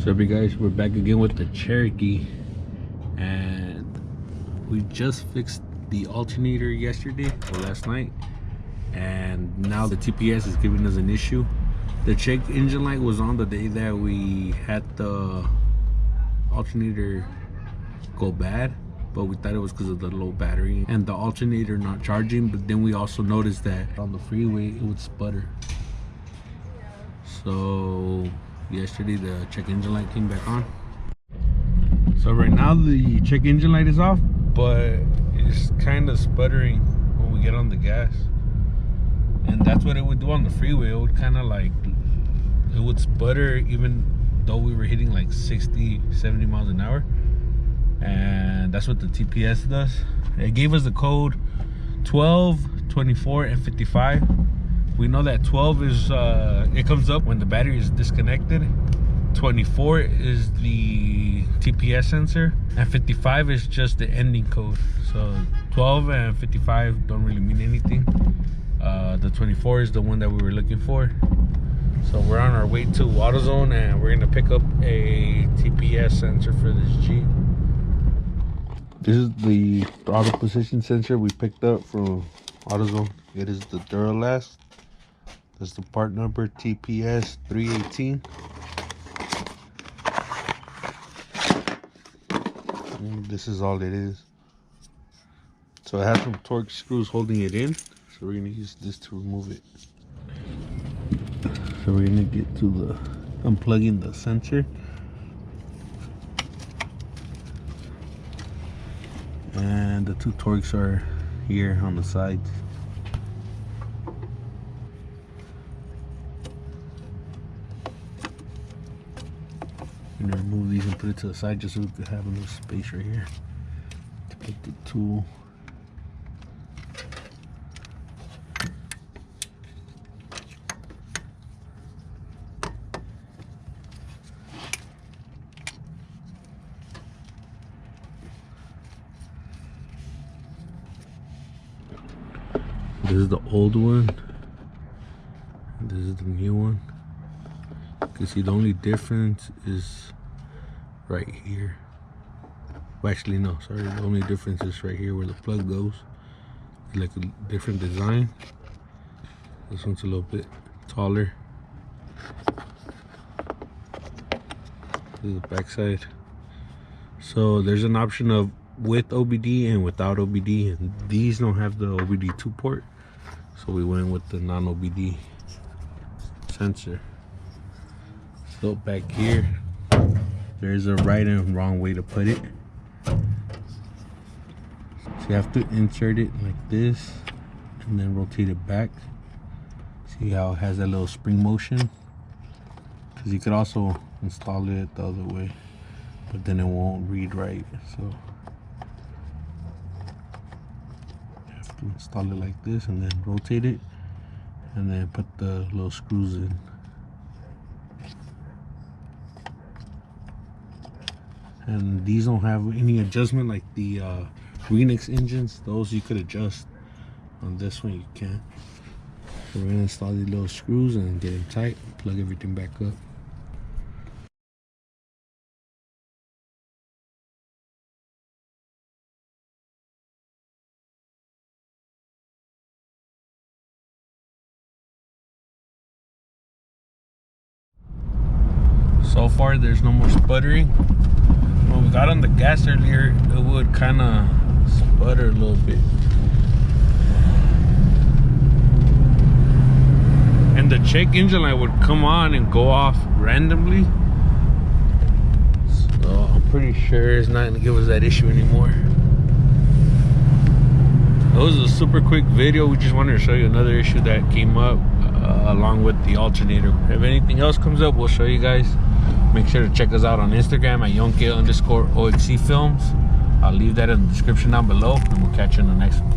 So up, you guys, we're back again with the Cherokee, and we just fixed the alternator yesterday or last night, and now the TPS is giving us an issue. The check engine light was on the day that we had the alternator go bad, but we thought it was because of the low battery and the alternator not charging. But then we also noticed that on the freeway it would sputter. So yesterday the check engine light came back on. So right now the check engine light is off, but it's kind of sputtering when we get on the gas, and that's what it would do on the freeway. It would kind of like, it would sputter even though we were hitting like 60-70 miles an hour, and that's what the TPS does. It gave us the code 12, 24, and 55. We know that 12 is it comes up when the battery is disconnected. 24 is the TPS sensor, and 55 is just the ending code. So 12 and 55 don't really mean anything. The 24 is the one that we were looking for. So we're on our way to AutoZone, and we're gonna pick up a TPS sensor for this Jeep. This is the throttle position sensor we picked up from AutoZone. It is the Duralast. That's the part number TPS 318. And this is all it is. So it has some torque screws holding it in. So we're gonna use this to remove it. So we're gonna get to the unplugging the sensor. And the two torques are here on the sides. I'm gonna remove these and put it to the side just so we could have a little space right here to put the tool. This is the old one, and this is the new one. You can see the only difference is right here. Well, actually no, sorry, the only difference is right here where the plug goes. It's like a different design. This one's a little bit taller. This is the back side. So there's an option of with OBD and without OBD, and these don't have the OBD2 port, so we went with the non-OBD sensor. So back here there's a right and wrong way to put it. So you have to insert it like this and then rotate it back. See how it has that little spring motion? Because you could also install it the other way, but then it won't read right. So you have to install it like this and then rotate it and then put the little screws in. And these don't have any adjustment like the Renix engines. Those you could adjust. On this one you can't. So we're gonna install these little screws and get them tight, plug everything back up. So far there's no more sputtering. When we got on the gas earlier, it would kind of sputter a little bit, and the check engine light would come on and go off randomly. So I'm pretty sure it's not gonna give us that issue anymore. It was a super quick video. We just wanted to show you another issue that came up along with the alternator. If anything else comes up, we'll show you guys. Make sure to check us out on Instagram at @youngk_OXC films. I'll leave that in the description down below, and we'll catch you in the next one.